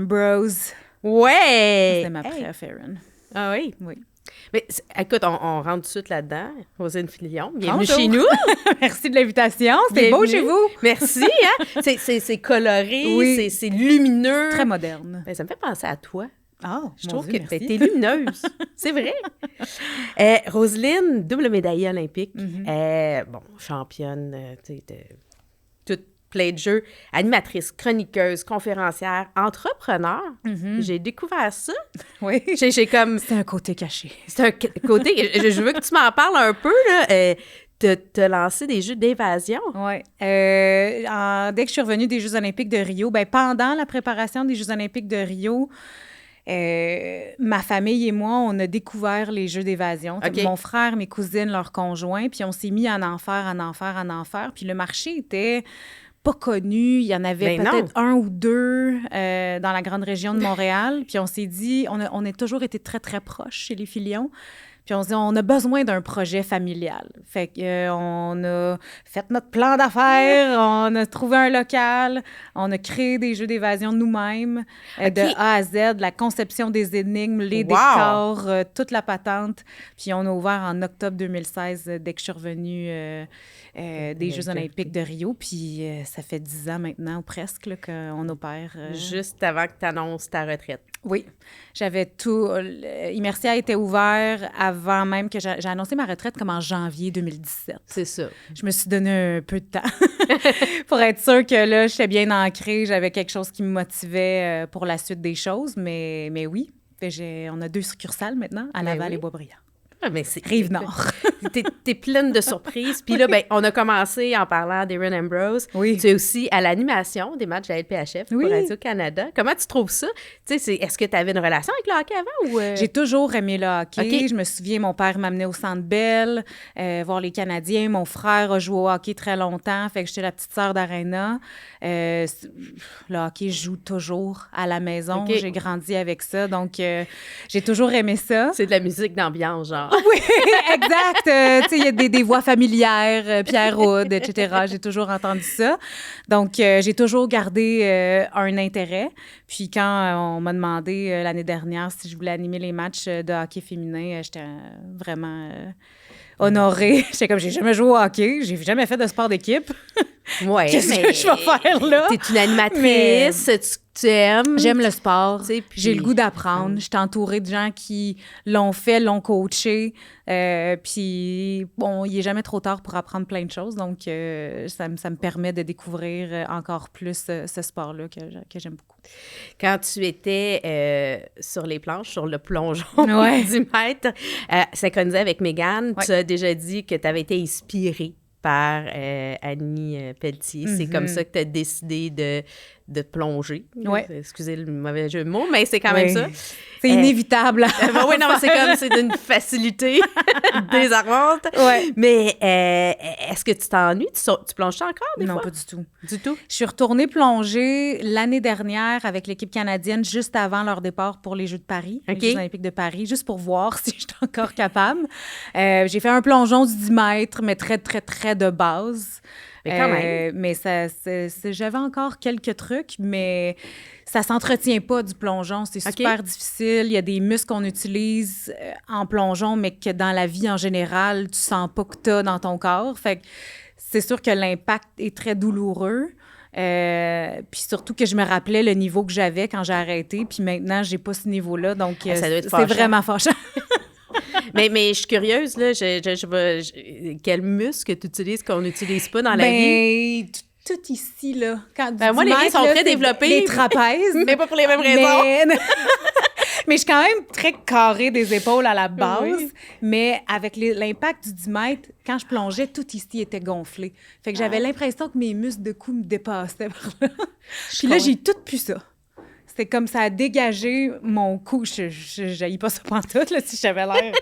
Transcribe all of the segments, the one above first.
Ambrose. Ouais! C'était ma préférée. Ah oui? Oui. Mais écoute, on rentre tout de suite là-dedans. Roselyne Filion, bienvenue Bonjour. chez nous. Merci de l'invitation. C'était beau chez vous. Merci, hein? C'est coloré, Oui. c'est lumineux. Très moderne. Ben, ça me fait penser à toi. Ah, Je trouve que merci. t'es lumineuse. C'est vrai. Roselyne, double médaillée olympique. Bon, championne, tu sais, de toute plein de jeux, animatrice, chroniqueuse, conférencière, entrepreneur. J'ai découvert ça. Oui. J'ai comme... C'est un côté caché. C'est un côté... je veux que tu m'en parles un peu, là. Te lancer des jeux d'évasion. Oui. Dès que je suis revenue des Jeux olympiques de Rio, pendant la préparation des Jeux olympiques de Rio, ma famille et moi, on a découvert les jeux d'évasion. Okay. Mon frère, mes cousines, leurs conjoints, puis on s'est mis à en faire. Puis le marché était pas connu. Il y en avait peut-être un ou deux dans la grande région de Montréal. Puis on s'est dit, on a toujours été très, très proches chez les Filion. Puis on se dit, on a besoin d'un projet familial. Fait qu'on a fait notre plan d'affaires, on a trouvé un local, on a créé des jeux d'évasion nous-mêmes, de A à Z, la conception des énigmes, les décors, toute la patente. Puis on a ouvert en octobre 2016, dès que je suis revenue des Jeux olympiques de Rio. Puis ça fait 10 ans maintenant, ou presque, là, qu'on opère. Juste avant que tu annonces ta retraite. Oui, j'avais tout. Immersia était ouvert avant même que j'ai annoncé ma retraite comme en janvier 2017. C'est ça. Je me suis donné un peu de temps pour être sûre que là, j'étais bien ancrée, j'avais quelque chose qui me motivait pour la suite des choses. Mais oui, on a 2 succursales maintenant, à Laval et Boisbriand. Ah, mais c'est Rive-Nord. T'es pleine de surprises. Puis là, on a commencé en parlant d'Erin Ambrose. Oui. Tu es aussi à l'animation des matchs de la LPHF pour Radio-Canada. Comment tu trouves ça? Tu sais, est-ce que tu avais une relation avec le hockey avant? Ou J'ai toujours aimé le hockey. Okay. Je me souviens, mon père m'amenait au Centre Bell, voir les Canadiens. Mon frère a joué au hockey très longtemps, fait que j'étais la petite sœur d'Arena. Le hockey, je joue toujours à la maison. Okay. J'ai grandi avec ça, donc j'ai toujours aimé ça. C'est de la musique d'ambiance, genre. Oui, exact. Tu sais, il y a des voix familières, Pierre Houd, etc. J'ai toujours entendu ça. Donc, j'ai toujours gardé un intérêt. Puis quand on m'a demandé l'année dernière si je voulais animer les matchs de hockey féminin, j'étais vraiment honorée. J'étais comme, j'ai jamais joué au hockey, j'ai jamais fait de sport d'équipe. Ouais, Qu'est-ce que je vais faire là? T'es une animatrice, tu aimes. J'aime le sport. Puis... J'ai le goût d'apprendre. Je suis entourée de gens qui l'ont fait, l'ont coaché. Puis, bon, il n'est jamais trop tard pour apprendre plein de choses. Donc, ça me permet de découvrir encore plus ce sport-là que j'aime beaucoup. Quand tu étais sur les planches, sur le plongeon Ouais. 10 mètres, synchronisé avec Mégane, tu as déjà dit que tu avais été inspirée par Annie Pelletier. C'est comme ça que tu as décidé de plonger. Ouais. Excusez le mauvais jeu de mots, mais c'est quand même ça. C'est inévitable. Oui, non, c'est d'une facilité désarmante. Ouais. Mais est-ce que tu t'ennuies? Tu plonges encore des fois? Non, pas du tout. Du tout? Je suis retournée plonger l'année dernière avec l'équipe canadienne juste avant leur départ pour les Jeux de Paris, les Jeux olympiques de Paris, juste pour voir si j'étais encore capable. J'ai fait un plongeon du 10 mètres, mais très, très, très de base. Mais quand même. Mais j'avais encore quelques trucs, mais ça s'entretient pas du plongeon. C'est super difficile. Il y a des muscles qu'on utilise en plongeon, mais que dans la vie en général, tu sens pas que tu as dans ton corps. Fait que c'est sûr que l'impact est très douloureux. Puis surtout que je me rappelais le niveau que j'avais quand j'ai arrêté. Puis maintenant, j'ai pas ce niveau-là. Donc, ça doit être c'est vraiment fâchant. mais je suis curieuse, là. Quel muscle tu utilises qu'on n'utilise pas dans la vie? Tout ici, là. Moi, les miens sont très développés. Les trapèzes. Mais pas pour les mêmes raisons. Mais je suis quand même très carrée des épaules à la base. Mais avec l'impact du 10 mètres, quand je plongeais, tout ici était gonflé. Fait que j'avais l'impression que mes muscles de cou me dépassaient par là. Puis là, j'ai tout pu ça. C'est comme ça a dégagé mon cou. Je n'haïs pas ça pantoute, là, si j'avais l'air.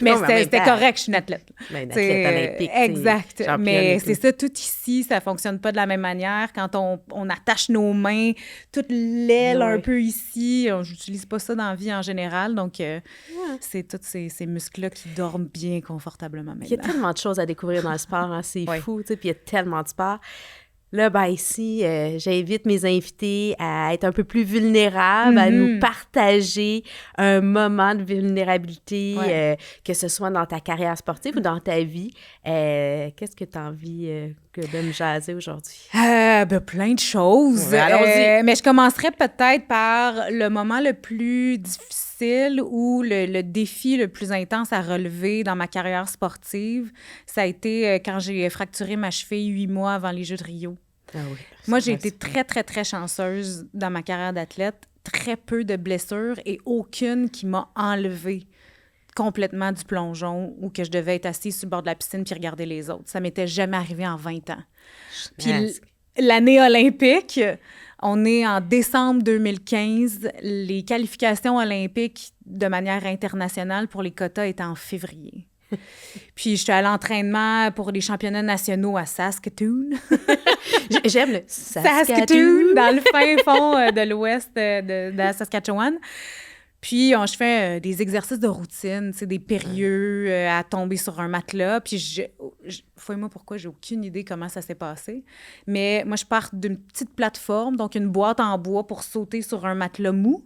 Mais c'était correct, je suis une athlète. Une athlète olympique. Exact. Mais c'est ça, tout ici, ça ne fonctionne pas de la même manière. Quand on attache nos mains, toute l'aile un peu ici, je n'utilise pas ça dans la vie en général. Donc, c'est tous ces muscles-là qui dorment bien confortablement maintenant. Il y a tellement de choses à découvrir dans le sport, hein, c'est fou. Puis il y a tellement de sport. Là, ben ici, j'invite mes invités à être un peu plus vulnérables, à nous partager un moment de vulnérabilité, que ce soit dans ta carrière sportive ou dans ta vie. Qu'est-ce que tu as envie de me jaser aujourd'hui? Plein de choses. Allons-y. Mais je commencerai peut-être par le moment le plus difficile ou le défi le plus intense à relever dans ma carrière sportive. Ça a été quand j'ai fracturé ma cheville 8 mois avant les Jeux de Rio. Ah oui, moi, j'ai été très, très, très chanceuse dans ma carrière d'athlète. Très peu de blessures et aucune qui m'a enlevée complètement du plongeon ou que je devais être assise sur le bord de la piscine puis regarder les autres. Ça m'était jamais arrivé en 20 ans. Puis l'année olympique, on est en décembre 2015. Les qualifications olympiques de manière internationale pour les quotas étaient en février. Puis j'étais à l'entraînement pour les championnats nationaux à Saskatoon. J'aime le Saskatoon, dans le fin fond de l'ouest de la Saskatchewan. Puis, je fais des exercices de routine, des périlleux à tomber sur un matelas. Puis, fouille-moi pourquoi, j'ai aucune idée comment ça s'est passé. Mais moi, je pars d'une petite plateforme, donc une boîte en bois pour sauter sur un matelas mou.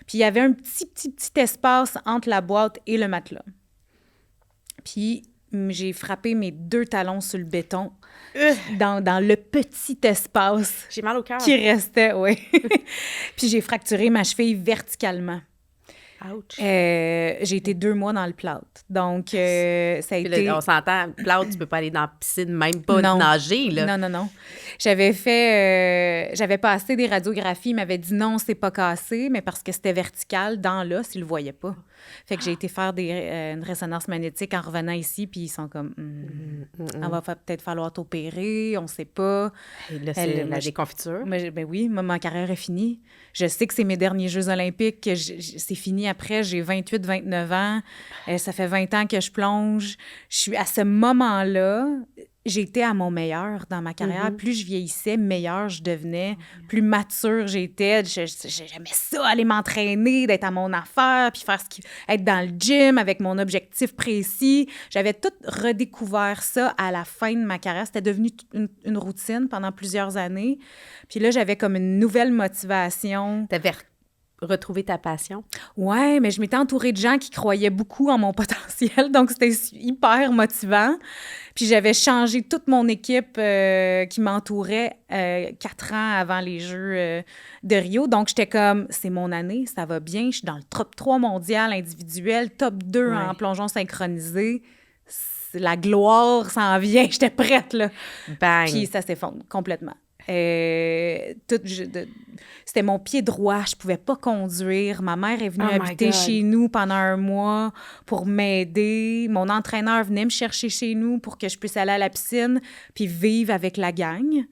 Puis, il y avait un petit espace entre la boîte et le matelas. Puis, j'ai frappé mes 2 talons sur le béton dans le petit espace. J'ai mal au cœur. Qui restait, oui. Puis, j'ai fracturé ma cheville verticalement. Ouch. J'ai été 2 mois dans le plâtre. Donc, ça a été... On s'entend, plâtre, tu peux pas aller dans la piscine, même pas nager, là. Non. J'avais passé des radiographies, ils m'avaient dit non, c'est pas cassé, mais parce que c'était vertical dans l'os, ils le voyaient pas. Fait que j'ai été faire une résonance magnétique en revenant ici, puis ils sont comme, on va peut-être falloir t'opérer, on sait pas. Et là, c'est la déconfiture. Ben oui, ma carrière est finie. Je sais que c'est mes derniers Jeux olympiques, que c'est fini après, j'ai 28, 29 ans, ça fait 20 ans que je plonge. Je suis à ce moment-là, j'étais à mon meilleur dans ma carrière. Plus je vieillissais, meilleure je devenais, plus mature j'étais. J'aimais ça, aller m'entraîner, d'être à mon affaire, puis être dans le gym avec mon objectif précis. J'avais tout redécouvert ça à la fin de ma carrière. C'était devenu une routine pendant plusieurs années. Puis là, j'avais comme une nouvelle motivation. T'avais retrouvé ta passion? Ouais, mais je m'étais entourée de gens qui croyaient beaucoup en mon potentiel, donc c'était hyper motivant. Puis j'avais changé toute mon équipe qui m'entourait 4 ans avant les Jeux de Rio. Donc, j'étais comme, c'est mon année, ça va bien. Je suis dans le top 3 mondial individuel, top 2 en plongeon synchronisé. La gloire s'en vient. J'étais prête, là. Bang! Puis ça s'effondre complètement. C'était mon pied droit, je pouvais pas conduire. Ma mère est venue habiter chez nous pendant 1 mois pour m'aider. Mon entraîneur venait me chercher chez nous pour que je puisse aller à la piscine puis vivre avec la gang.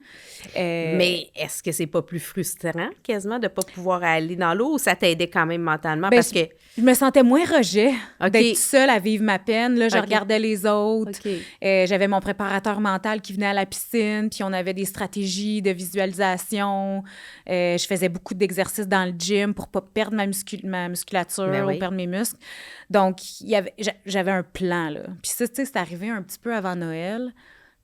Mais est-ce que c'est pas plus frustrant, quasiment, de pas pouvoir aller dans l'eau ou ça t'aidait quand même mentalement? Parce que je me sentais moins rejet d'être seule à vivre ma peine. Là, je regardais les autres. J'avais mon préparateur mental qui venait à la piscine, puis on avait des stratégies de visualisation. Je faisais beaucoup d'exercices dans le gym pour pas perdre ma musculature ou perdre mes muscles. Donc, j'avais un plan, là. Puis ça, tu sais, c'est arrivé un petit peu avant Noël.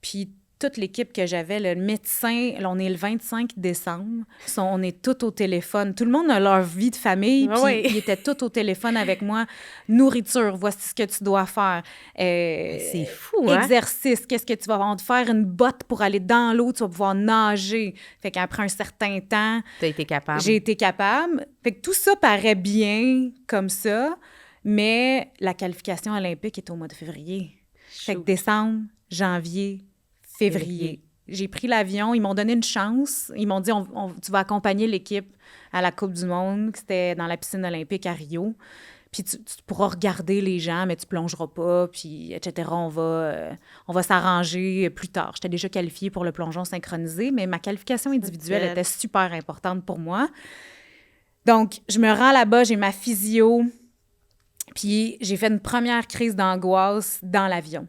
Puis toute l'équipe que j'avais, le médecin, là, on est le 25 décembre, on est tous au téléphone. Tout le monde a leur vie de famille, puis ils étaient tous au téléphone avec moi. Nourriture, voici ce que tu dois faire. C'est fou, hein? Exercice, qu'est-ce que tu vas avoir? On te faire une botte pour aller dans l'eau, tu vas pouvoir nager. Fait qu'après un certain temps... T'as été capable. J'ai été capable. Fait que tout ça paraît bien comme ça, mais la qualification olympique est au mois de février. Fait que décembre, janvier... février. J'ai pris l'avion. Ils m'ont donné une chance. Ils m'ont dit, tu vas accompagner l'équipe à la Coupe du monde, qui était dans la piscine olympique à Rio. Puis tu pourras regarder les gens, mais tu plongeras pas, puis etc. On va s'arranger plus tard. J'étais déjà qualifiée pour le plongeon synchronisé, mais ma qualification individuelle était super importante pour moi. Donc, je me rends là-bas, j'ai ma physio, puis j'ai fait une première crise d'angoisse dans l'avion.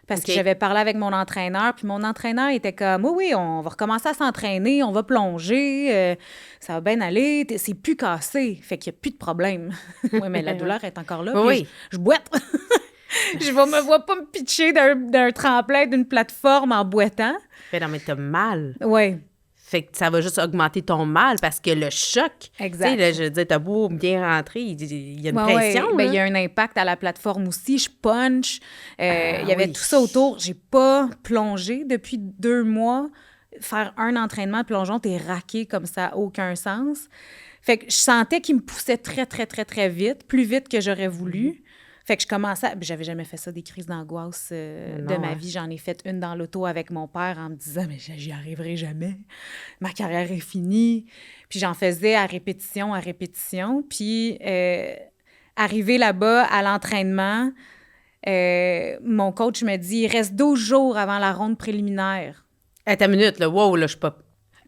Parce que j'avais parlé avec mon entraîneur, puis mon entraîneur était comme « Oui, on va recommencer à s'entraîner, on va plonger, ça va bien aller, c'est plus cassé, fait qu'il n'y a plus de problème. » Oui, mais la douleur est encore là, puis je boite. Je me vois pas me pitcher d'un tremplin, d'une plateforme en boitant. Mais non, mais t'as mal. Oui. Fait que ça va juste augmenter ton mal parce que le choc, exact. Tu sais, là, je veux dire, t'as beau bien rentrer, il y a une pression. Ben, il y a un impact à la plateforme aussi. Je punch. Il y avait tout ça autour. J'ai pas plongé depuis 2 mois. Faire un entraînement de plongeon, t'es raqué comme ça, aucun sens. Fait que je sentais qu'il me poussait très, très, très, très vite, plus vite que j'aurais voulu. Fait que je commençais... J'avais jamais fait ça, des crises d'angoisse de ma vie. J'en ai fait une dans l'auto avec mon père en me disant « Mais j'y arriverai jamais. Ma carrière est finie. » Puis j'en faisais à répétition. Puis arrivé là-bas à l'entraînement, mon coach me dit « Il reste 12 jours avant la ronde préliminaire. » Attends une minute, là. Wow, là, je suis pas...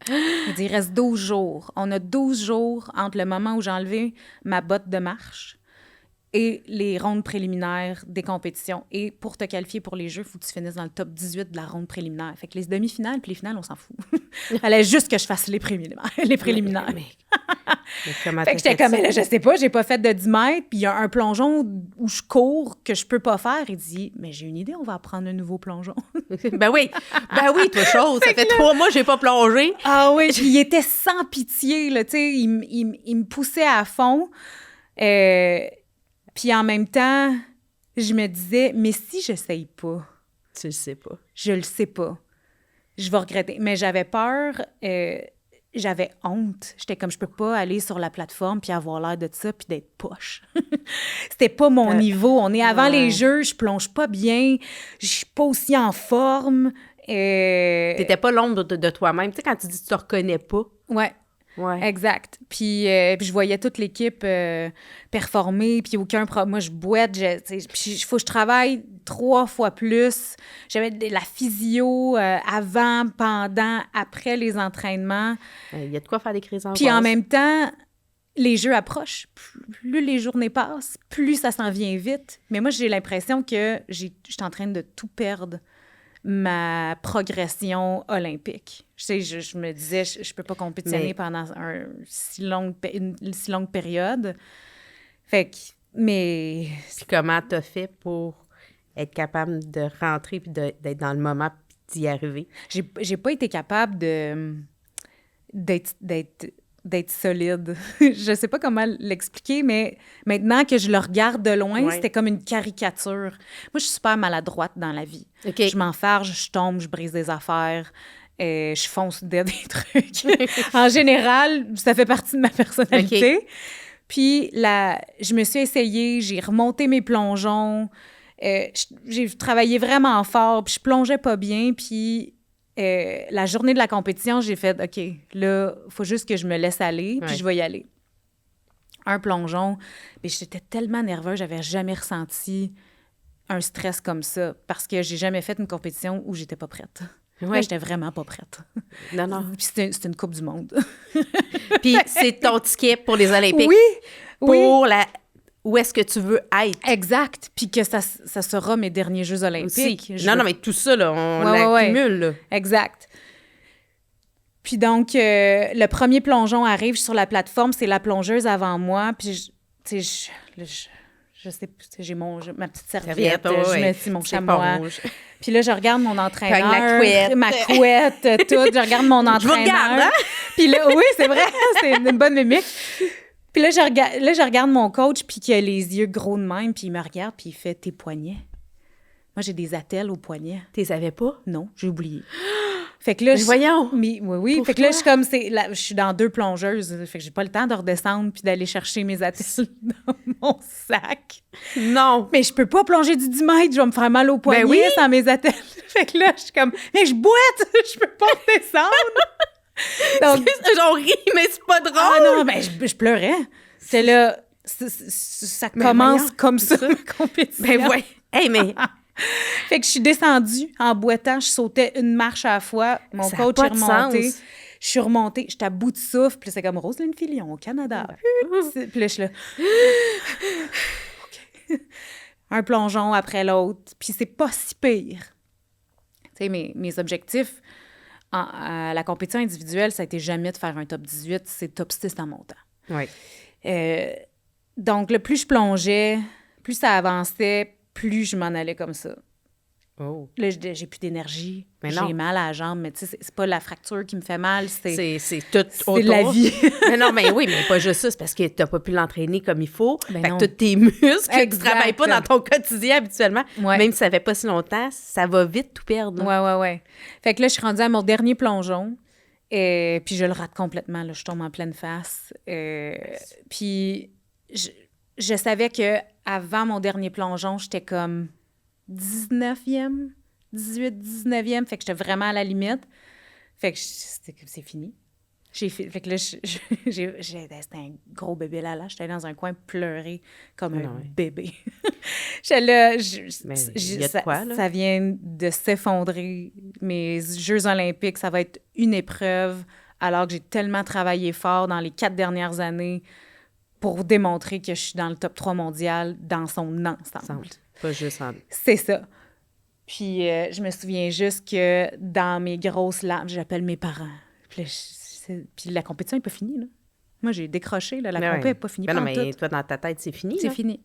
Il dit « Il reste 12 jours. On a 12 jours entre le moment où j'ai enlevé ma botte de marche et les rondes préliminaires des compétitions. Et pour te qualifier pour les Jeux, il faut que tu finisses dans le top 18 de la ronde préliminaire. » Fait que les demi-finales puis les finales, on s'en fout. Il fallait juste que je fasse les préliminaires. Mais comment fait que j'étais comme, là, je sais pas, j'ai pas fait de 10 mètres, puis il y a un plongeon où je cours que je peux pas faire. Il dit, mais j'ai une idée, on va apprendre un nouveau plongeon. Ben oui, toi, chose. Ça fait 3 mois que j'ai pas plongé. Ah oui, puis il était sans pitié, là, tu sais, il me poussait à fond. Puis en même temps, je me disais, mais si j'essaye pas? Tu le sais pas. Je le sais pas. Je vais regretter. Mais j'avais peur, j'avais honte. J'étais comme, je peux pas aller sur la plateforme puis avoir l'air de ça puis d'être poche. C'était pas mon niveau. On est avant les Jeux, je plonge pas bien, je suis pas aussi en forme. T'étais pas l'ombre de toi-même. Tu sais, quand tu dis que tu te reconnais pas. Ouais. Exact. Puis je voyais toute l'équipe performer, puis aucun problème. Moi, je boite, puis il faut que je travaille 3 fois plus. J'avais de la physio avant, pendant, après les entraînements. Il y a de quoi faire des crises d'angoisse. Puis en même temps, les Jeux approchent. Plus les journées passent, plus ça s'en vient vite. Mais moi, j'ai l'impression que je suis en train de tout perdre. Ma progression olympique. Je me disais, je peux pas compétitionner pendant une si longue période. Fait que, mais... Puis comment t'as fait pour être capable de rentrer puis d'être dans le moment puis d'y arriver? J'ai pas été capable d'être solide. Je sais pas comment l'expliquer, mais maintenant que je le regarde de loin, c'était comme une caricature. Moi, je suis super maladroite dans la vie. Okay. Je m'enfarge, je tombe, je brise des affaires, je fonce des trucs. En général, ça fait partie de ma personnalité. Okay. Puis je me suis essayée, j'ai remonté mes plongeons, j'ai travaillé vraiment fort, puis je plongeais pas bien, puis... la journée de la compétition, j'ai fait, OK, là, il faut juste que je me laisse aller, puis je vais y aller. Un plongeon, mais j'étais tellement nerveuse, j'avais jamais ressenti un stress comme ça, parce que j'ai jamais fait une compétition où j'étais pas prête. Ouais. Là, j'étais vraiment pas prête. Non. Puis c'était une Coupe du monde. Puis c'est ton ticket pour les Olympiques. Oui. Où est-ce que tu veux être. Exact. Puis que ça sera mes derniers Jeux olympiques. Non, mais tout ça, là, on l'accumule. Là. Exact. Puis donc, le premier plongeon arrive sur la plateforme, c'est la plongeuse avant moi. Puis, je sais, j'ai ma petite serviette, je mets mon chamois. Puis là, je regarde mon entraîneur, ma couette, tout. Je regarde mon entraîneur. Je vous regarde, hein? Puis là, oui, c'est vrai, c'est une bonne mimique. Puis là, je regarde mon coach, puis qui a les yeux gros de même, puis il me regarde, puis il fait « Tes poignets. » Moi, j'ai des attelles aux poignets. Tu les savais pas? Non, j'ai oublié. Fait que là, voyons! Oui. Fait que là, je suis dans 2 plongeuses. Fait que j'ai pas le temps de redescendre puis d'aller chercher mes attelles dans mon sac. Non! Mais je peux pas plonger du 10 mètres, je vais me faire mal aux poignets sans mes attelles. Fait que là, je suis comme « Mais je boite! Je peux pas redescendre! » Donc, j'en ris, mais c'est pas drôle! Ah non, ben je pleurais. C'est là, ça commence comme ça, ma compétition. Ben ouais. Hey, mais... Fait que je suis descendue en boitant, je sautais une marche à la fois. Mon coach est remonté. Je suis remontée, j'étais à bout de souffle. Puis c'est comme Roselyne Filion au Canada. Puis là, je suis là... OK. Un plongeon après l'autre. Puis c'est pas si pire. Tu sais, mes objectifs à la compétition individuelle, ça a été jamais de faire un top 18, c'est top 6 en montant. Oui. Donc, le plus je plongeais, plus ça avançait, plus je m'en allais comme ça. Oh. Là, j'ai plus d'énergie, j'ai mal à la jambe, mais tu sais, c'est pas la fracture qui me fait mal, c'est tout autour. C'est la vie. Mais non, mais oui, mais pas juste ça, c'est parce que t'as pas pu l'entraîner comme il faut. Ben fait non. que tous tes muscles Exact. qui travaillent pas dans ton quotidien habituellement, Ouais. même si ça fait pas si longtemps, ça va vite tout perdre. Ouais. Fait que là, je suis rendue à mon dernier plongeon, puis je le rate complètement, là, je tombe en pleine face. Puis je savais que avant mon dernier plongeon, j'étais comme 19e, 19e, fait que j'étais vraiment à la limite. Fait que c'est fini. Fait que là, c'était un gros bébé là. J'étais allée dans un coin pleurer comme un bébé. J'étais là, ça vient de s'effondrer. Mes Jeux olympiques, ça va être une épreuve, alors que j'ai tellement travaillé fort dans les 4 dernières années pour démontrer que je suis dans le top 3 mondial dans son ensemble. Pas juste en... C'est ça. Puis je me souviens juste que dans mes grosses larmes, j'appelle mes parents. Puis la compétition n'est pas finie, là. Moi, j'ai décroché, là. La compétition n'est pas finie. Non, mais toi, dans ta tête, c'est fini. C'est fini.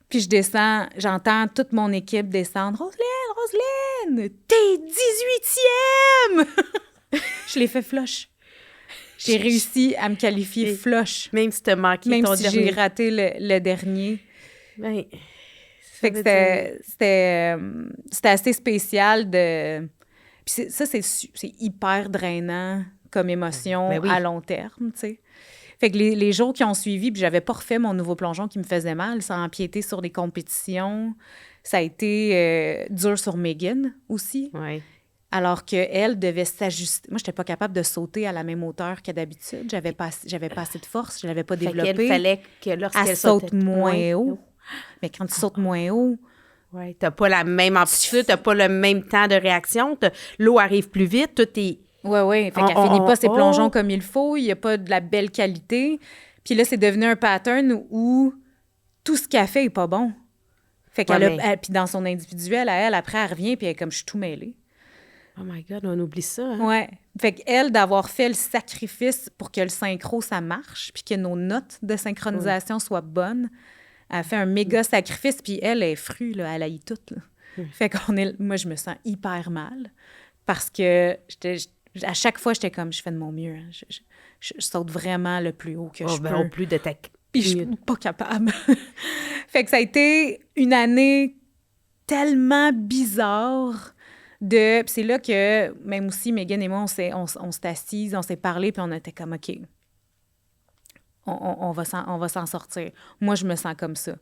Puis je descends, j'entends toute mon équipe descendre. « Roselyne, t'es 18e! » Je l'ai fait flush. J'ai réussi à me qualifier flush. Même si t'as manqué même ton si dernier. j'ai raté le dernier. Oui. Fait que c'était assez spécial de... Puis c'est hyper drainant comme émotion à long terme, tu sais. Fait que les jours qui ont suivi, puis j'avais pas refait mon nouveau plongeon qui me faisait mal, ça a empiété sur les compétitions. Ça a été dur sur Megan aussi. Oui. Alors qu'elle devait s'ajuster. Moi, j'étais pas capable de sauter à la même hauteur que d'habitude. J'avais pas assez de force, je l'avais pas développée. Fait qu'il fallait que lorsqu'elle saute moins haut. Mais quand tu sautes moins haut... Oui, t'as pas la même amplitude, t'as pas le même temps de réaction, l'eau arrive plus vite, tout est... Oui. Fait qu'elle finit pas ses plongeons comme il faut, il y a pas de la belle qualité. Puis là, c'est devenu un pattern où tout ce qu'elle fait est pas bon. Fait qu'elle puis dans son individuel, après, elle revient, puis elle est comme, je suis tout mêlée. Oh my God, on oublie ça. Hein? Ouais. Fait qu'elle, d'avoir fait le sacrifice pour que le synchro, ça marche, puis que nos notes de synchronisation soient bonnes, elle fait un méga sacrifice, puis elle est frue, là, elle haït tout. Là. Fait moi, je me sens hyper mal parce que à chaque fois, j'étais comme, je fais de mon mieux. Hein. Je saute vraiment le plus haut que je peux. Au plus de ta... Puis je suis pas capable. Fait que ça a été une année tellement bizarre puis c'est là que, même aussi, Megan et moi, on s'est assises, on s'est parlé, puis on était comme, OK, on va s'en sortir. Moi, je me sens comme ça.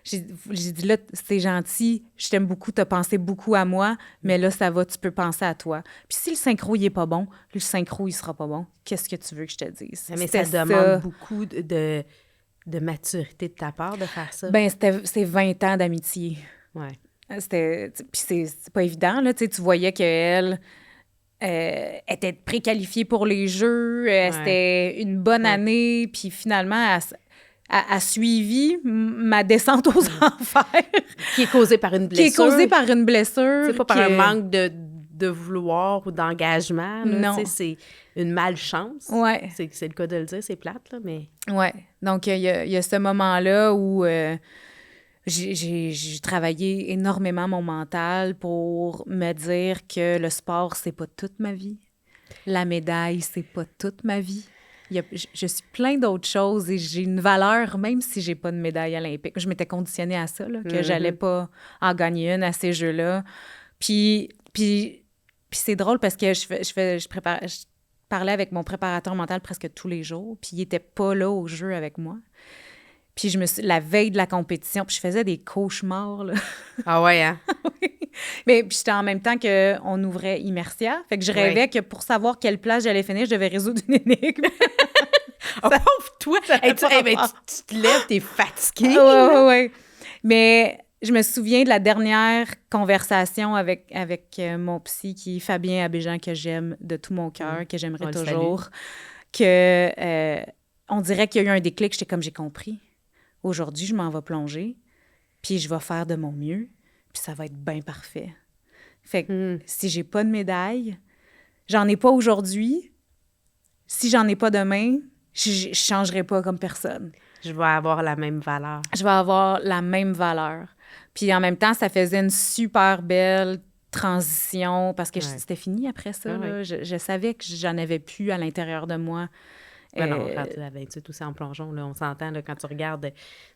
J'ai dit, là, c'est gentil, je t'aime beaucoup, t'as pensé beaucoup à moi, mais là, ça va, tu peux penser à toi. Puis si le synchro, il est pas bon, le synchro, il sera pas bon. Qu'est-ce que tu veux que je te dise? Mais ça demande beaucoup de maturité de ta part de faire ça. Ben c'est 20 ans d'amitié. Ouais. Puis c'est pas évident, là. Tu voyais qu'elle... était préqualifiée pour les Jeux, c'était une bonne année, puis finalement, elle a suivi ma descente aux enfers. Qui est causée par une blessure. C'est pas par un manque de vouloir ou d'engagement. Là, non. C'est une malchance. Ouais. C'est le cas de le dire, c'est plate, là, mais... Ouais. Donc, il y a ce moment-là où... J'ai travaillé énormément mon mental pour me dire que le sport, c'est pas toute ma vie. La médaille, c'est pas toute ma vie. Je suis plein d'autres choses et j'ai une valeur, même si j'ai pas de médaille olympique. Je m'étais conditionnée à ça, là, que j'allais pas en gagner une à ces Jeux-là. Puis c'est drôle parce que je parlais avec mon préparateur mental presque tous les jours, puis il était pas là au jeu avec moi. Puis la veille de la compétition, puis je faisais des cauchemars, là. Ah ouais, hein? Oui. Mais puis c'était en même temps qu'on ouvrait Immersia. Fait que je rêvais que pour savoir quelle place j'allais finir, je devais résoudre une énigme. Sauf toi! Tu te lèves, t'es fatiguée. Oui. Mais je me souviens de la dernière conversation avec mon psy, qui est Fabien Abéjean, que j'aime de tout mon cœur, que j'aimerais toujours. On dirait qu'il y a eu un déclic. J'étais comme, j'ai compris. Aujourd'hui, je m'en vais plonger, puis je vais faire de mon mieux, puis ça va être bien parfait. Fait que si j'ai pas de médaille, j'en ai pas aujourd'hui. Si j'en ai pas demain, je changerai pas comme personne. Je vais avoir la même valeur. Je vais avoir la même valeur. Puis en même temps, ça faisait une super belle transition parce que c'était fini après ça. Là. Je savais que j'en avais plus à l'intérieur de moi. Non, quand tu as 28 aussi en plongeon, là, on s'entend, là, quand tu regardes,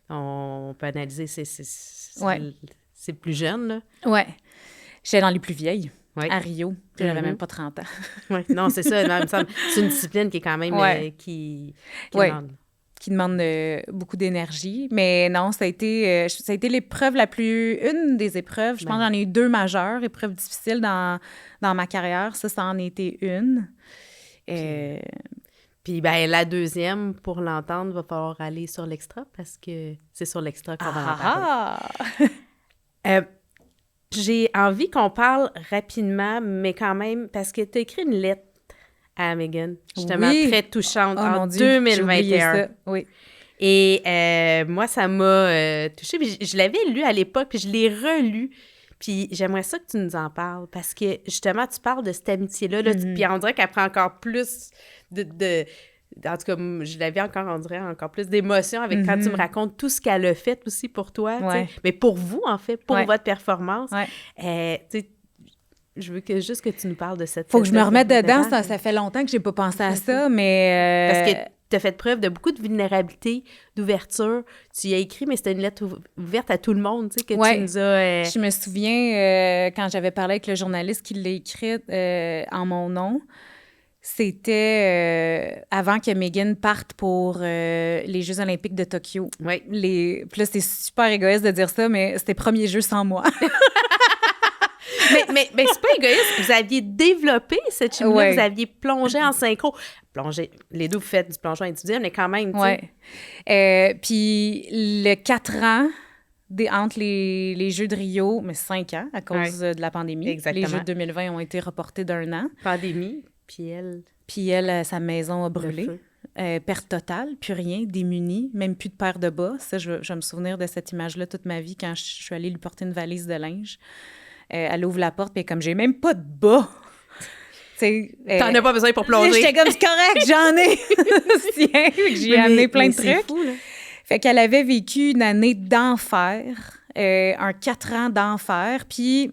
on peut analyser, c'est plus jeune. Là. Oui. J'étais dans les plus vieilles, à Rio. Puis j'avais même pas 30 ans. Oui, non, c'est ça. Il me semble, c'est une discipline qui est quand même... qui demande beaucoup d'énergie. Mais non, ça a été l'épreuve une des épreuves. Je pense que j'en ai eu 2 majeures, épreuves difficiles dans ma carrière. Ça en a été une. Puis la deuxième, pour l'entendre, va falloir aller sur l'extra parce que c'est sur l'extra qu'on va en parler. J'ai envie qu'on parle rapidement, mais quand même, parce que tu as écrit une lettre à Megan, justement, très touchante, en 2021. Oui. Et moi, ça m'a touchée. Puis je l'avais lu à l'époque, puis je l'ai relu. Puis j'aimerais ça que tu nous en parles, parce que, justement, tu parles de cette amitié-là, puis on dirait qu'elle prend encore plus en tout cas, je l'avais on dirait, encore plus d'émotion avec quand tu me racontes tout ce qu'elle a fait aussi pour toi, mais pour vous, en fait, pour votre performance. Je veux juste que tu nous parles de cette... Faut que je me remette dedans, ça fait longtemps que j'ai pas pensé à ça, mais... Parce que tu as fait preuve de beaucoup de vulnérabilité, d'ouverture. Tu y as écrit, mais c'était une lettre ouverte à tout le monde, tu sais, que tu nous as... Je me souviens, quand j'avais parlé avec le journaliste qui l'a écrite en mon nom, c'était avant que Megan parte pour les Jeux olympiques de Tokyo. Oui. Puis là, c'est super égoïste de dire ça, mais c'était premier jeu sans moi. mais c'est pas égoïste. Vous aviez développé cette chimie-là, vous aviez plongé en synchro. Les deux, vous faites du plongeon individuel, mais quand même, tu sais. Puis le 4 ans entre les Jeux de Rio, mais 5 ans à cause de la pandémie. Exactement. Les Jeux de 2020 ont été reportés d'1 an. Pandémie, puis elle, sa maison a brûlé. Perte totale, plus rien, démunie, même plus de paire de bas. Ça, je vais me souvenir de cette image-là toute ma vie quand je suis allée lui porter une valise de linge. Elle ouvre la porte, puis comme j'ai même pas de bas. T'en as pas besoin pour plonger. J'étais comme, c'est correct, j'en ai. Tiens, j'ai amené plein de trucs. Fou, là. Fait qu'elle avait vécu une année d'enfer, un 4 ans d'enfer. Puis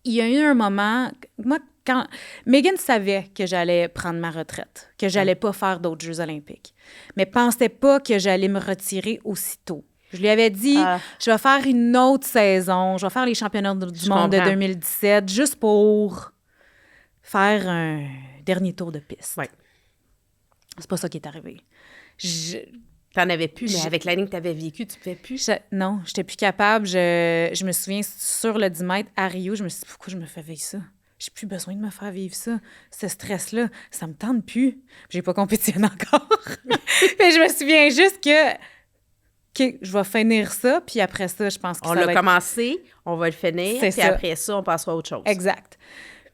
il y a eu un moment, moi, quand Megan savait que j'allais prendre ma retraite, que j'allais pas faire d'autres Jeux olympiques, mais pensait pas que j'allais me retirer aussitôt. Je lui avais dit, je vais faire une autre saison, je vais faire les championnats du monde de 2017 juste pour faire un dernier tour de piste. Oui. C'est pas ça qui est arrivé. T'en avais plus, mais avec l'année que t'avais vécue, tu pouvais plus. Non, j'étais plus capable. Je me souviens, sur le 10 mètres à Rio, je me suis dit, pourquoi je me fais vivre ça? J'ai plus besoin de me faire vivre ça. Ce stress-là, ça me tente plus. J'ai pas compétitionné encore. Mais je me souviens juste que je vais finir ça, puis après ça, je pense que on ça va l'a commencé, on va le finir, puis après ça, on passera à autre chose. Exact.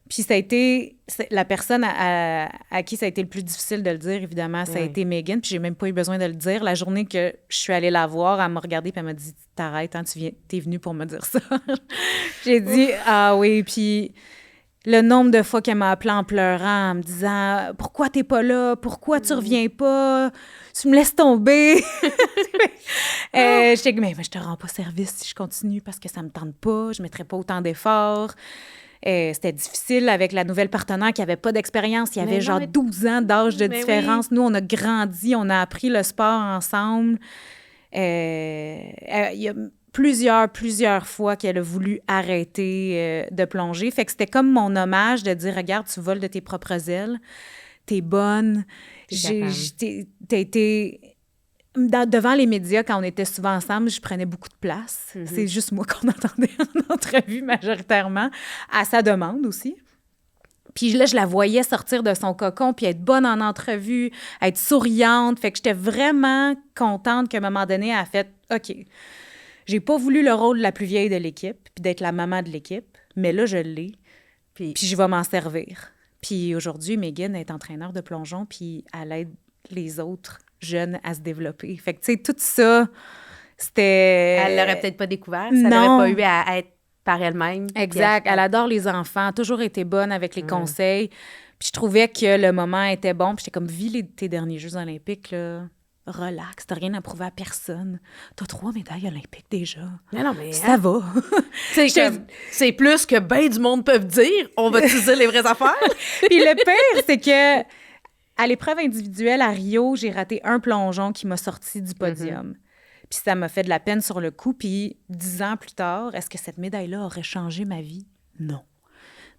Puis ça a été... La personne à qui ça a été le plus difficile de le dire, évidemment, ça a été Megan, puis j'ai même pas eu besoin de le dire. La journée que je suis allée la voir, elle m'a regardée, puis elle m'a dit « T'arrêtes, hein, t'es venue pour me dire ça. » J'ai dit « Ah oui », puis... Le nombre de fois qu'elle m'a appelée en pleurant, en me disant « Pourquoi t'es pas là? Pourquoi tu reviens pas? Tu me laisses tomber? » J'étais « Mais je te rends pas service si je continue parce que ça me tente pas. Je mettrais pas autant d'efforts. » C'était difficile avec la nouvelle partenaire qui avait pas d'expérience. Il y avait genre 12 ans d'âge de différence. Oui. Nous, on a grandi, on a appris le sport ensemble. Il y a plusieurs fois qu'elle a voulu arrêter de plonger. Fait que c'était comme mon hommage de dire, regarde, tu voles de tes propres ailes, t'es bonne. T'as été... devant les médias, quand on était souvent ensemble, je prenais beaucoup de place. Mm-hmm. C'est juste moi qu'on entendait en entrevue majoritairement, à sa demande aussi. Puis là, je la voyais sortir de son cocon, puis être bonne en entrevue, être souriante. Fait que j'étais vraiment contente qu'à un moment donné, elle a fait « OK, j'ai pas voulu le rôle de la plus vieille de l'équipe, puis d'être la maman de l'équipe, mais là, je l'ai, puis je vais m'en servir. » Puis aujourd'hui, Megan est entraîneur de plongeon, puis elle aide les autres jeunes à se développer. Fait que, tu sais, tout ça, c'était... Elle l'aurait peut-être pas découvert, ça n'aurait pas eu à être par elle-même. Exact. Elle adore les enfants, a toujours été bonne avec les conseils. Puis je trouvais que le moment était bon. Puis j'étais comme, vis tes derniers Jeux olympiques, là. relax, t'as rien à prouver à personne. T'as 3 médailles olympiques déjà. Non, mais... Ça va. C'est plus que ben du monde peuvent dire. On va utiliser les vraies affaires. Puis le pire, c'est que à l'épreuve individuelle à Rio, j'ai raté un plongeon qui m'a sorti du podium. Puis ça m'a fait de la peine sur le coup. Puis 10 ans plus tard, est-ce que cette médaille-là aurait changé ma vie? Non.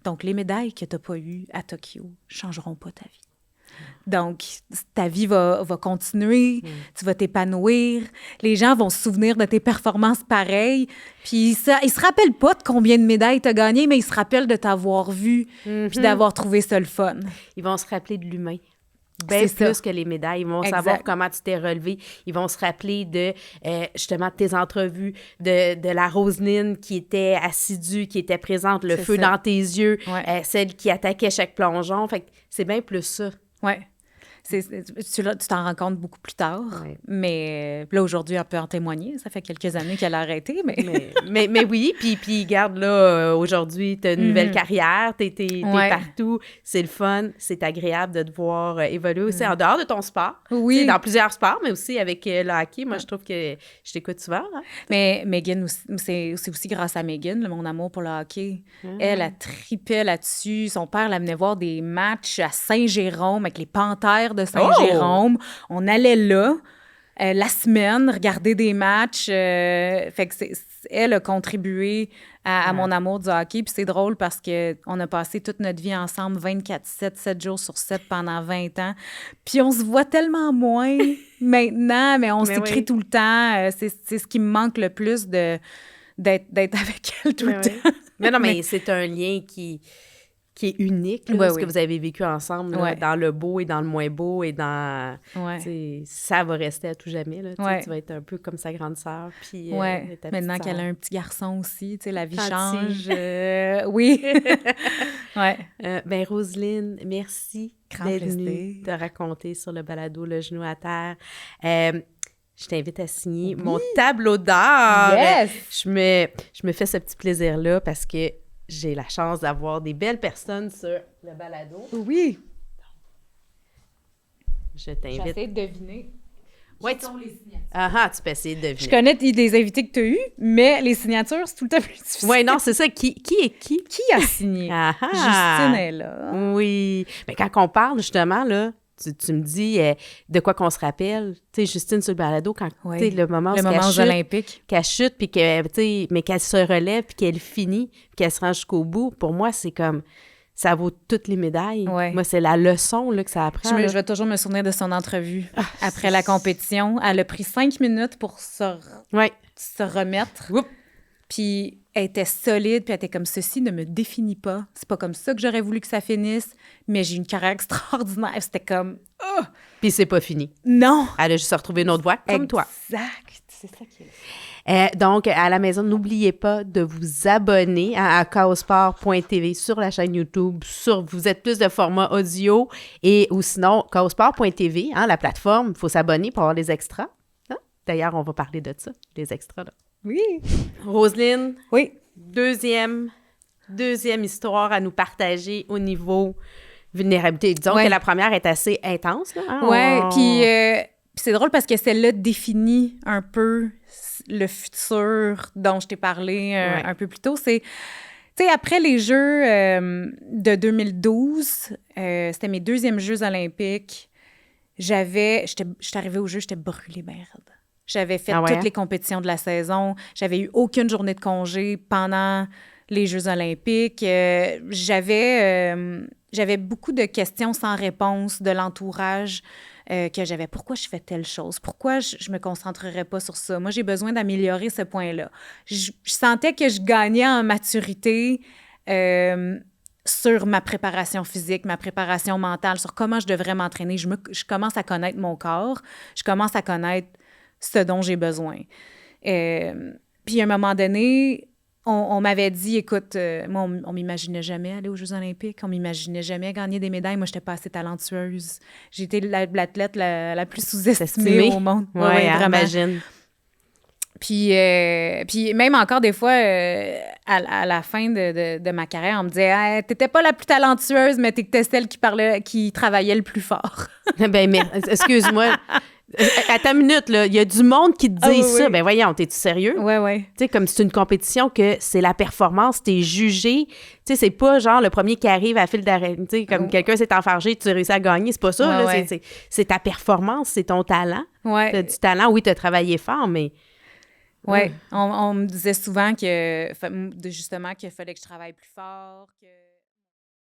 Donc, les médailles que tu n'as pas eues à Tokyo ne changeront pas ta vie. Donc, ta vie va continuer, tu vas t'épanouir, les gens vont se souvenir de tes performances pareilles, puis ils se rappellent pas de combien de médailles tu as gagné, mais ils se rappellent de t'avoir vu, puis d'avoir trouvé ça le fun. Ils vont se rappeler de l'humain. Bien plus que les médailles. Ils vont savoir comment tu t'es relevé. Ils vont se rappeler de, justement, de tes entrevues, de la Roselyne qui était assidue, qui était présente, le feu dans tes yeux, celle qui attaquait chaque plongeon. Fait que c'est bien plus ça. Oui. Tu t'en rends compte beaucoup plus tard. Ouais. Mais là, aujourd'hui, on peut en témoigner. Ça fait quelques années qu'elle a arrêté. Mais oui, puis garde là, aujourd'hui, tu as une nouvelle carrière, tu es partout. C'est le fun, c'est agréable de te voir évoluer aussi en dehors de ton sport. Oui. Dans plusieurs sports, mais aussi avec le hockey. Moi, je trouve que je t'écoute souvent. Hein? Mais Megan, c'est aussi grâce à Megan, mon amour pour le hockey. Elle a tripé là-dessus. Son père l'amenait voir des matchs à Saint-Jérôme avec les Panthères de Saint-Jérôme. On allait là la semaine, regarder des matchs. Fait que elle a contribué à mon amour du hockey. Puis c'est drôle parce qu'on a passé toute notre vie ensemble 24/7, 7 jours sur 7 pendant 20 ans. Puis on se voit tellement moins maintenant, mais on s'écrit tout le temps. C'est ce qui me manque le plus d'être avec elle tout le temps. Mais non, mais c'est un lien qui est unique, là, ce que vous avez vécu ensemble, là, dans le beau et dans le moins beau, et dans... Ça va rester à tout jamais, là. Tu vas être un peu comme sa grande sœur, puis... Maintenant qu'elle a un petit garçon aussi, tu sais, la vie change. Oui. Ben, Roselyne, merci d'être venue te raconter sur le balado Le genou à terre. Je t'invite à signer mon tableau d'or. Yes! Je me fais ce petit plaisir-là parce que j'ai la chance d'avoir des belles personnes sur le balado. Oui. Je t'invite. J'essaie de deviner. Oui, sont les signatures. Tu peux essayer de deviner. Je connais des invités que tu as eus, mais les signatures, c'est tout le temps plus difficile. Oui, non, c'est ça. Qui est qui? Qui a signé? Justine est là. Oui. Mais quand on parle, justement, là, tu me dis de quoi qu'on se rappelle. Tu sais, Justine sur le balado, quand le moment olympique. Qu'elle chute, puis mais qu'elle se relève, puis qu'elle finit, puis qu'elle se rend jusqu'au bout. Pour moi, c'est comme... Ça vaut toutes les médailles. Ouais. Moi, c'est la leçon là, que ça apprend. Je vais toujours me souvenir de son entrevue après la compétition. Elle a pris 5 minutes pour se remettre. Oups. Puis elle était solide, puis elle était comme « Ceci ne me définit pas. C'est pas comme ça que j'aurais voulu que ça finisse, mais j'ai une carrière extraordinaire. » C'était comme « Oh! » Puis c'est pas fini. Non! Elle a juste retrouvé une autre voie, comme toi. Exact! C'est ça qui est... Donc, à la maison, n'oubliez pas de vous abonner à chaosport.tv sur la chaîne YouTube. Vous êtes plus de format audio ou sinon, chaosport.tv, la plateforme, il faut s'abonner pour avoir les extras. Hein? D'ailleurs, on va parler de ça, les extras. Là. Oui. Roselyne. Oui. Deuxième histoire à nous partager au niveau vulnérabilité. Disons que la première est assez intense. Oui, puis c'est drôle parce que celle-là définit un peu le futur dont je t'ai parlé un peu plus tôt. C'est, tu sais, après les Jeux de 2012, c'était mes 2e Jeux olympiques, j'étais arrivée aux Jeux, j'étais brûlée bien raide. J'avais fait toutes les compétitions de la saison. J'avais eu aucune journée de congé pendant les Jeux olympiques. J'avais beaucoup de questions sans réponse de l'entourage que j'avais. Pourquoi je fais telle chose? Pourquoi je me concentrerais pas sur ça? Moi, j'ai besoin d'améliorer ce point-là. Je sentais que je gagnais en maturité sur ma préparation physique, ma préparation mentale, sur comment je devrais m'entraîner. Je commence à connaître mon corps. Je commence à connaître ce dont j'ai besoin. Puis à un moment donné, on m'avait dit, écoute, moi, on m'imaginait jamais aller aux Jeux olympiques, on m'imaginait jamais gagner des médailles. Moi, j'étais pas assez talentueuse. J'étais l'athlète la plus sous-estimée au monde. Oui, vraiment. Imagine. Puis même encore des fois, à la fin de ma carrière, on me disait hey, « T'étais pas la plus talentueuse, mais t'étais celle qui travaillait le plus fort. » Ben, mais excuse-moi. Attends une minute, là. Il y a du monde qui te dit ça. Oui. Ben voyons, t'es-tu sérieux? Oui. Tu sais, comme c'est une compétition que c'est la performance, t'es jugé. Tu sais, c'est pas genre le premier qui arrive à fil d'arrêt. Tu sais, comme quelqu'un s'est enfargé, tu réussis à gagner. C'est pas ça, là. C'est ta performance, c'est ton talent. Ouais. T'as du talent, oui, t'as travaillé fort, mais... Oui, on me disait souvent que, justement, qu'il fallait que je travaille plus fort, que...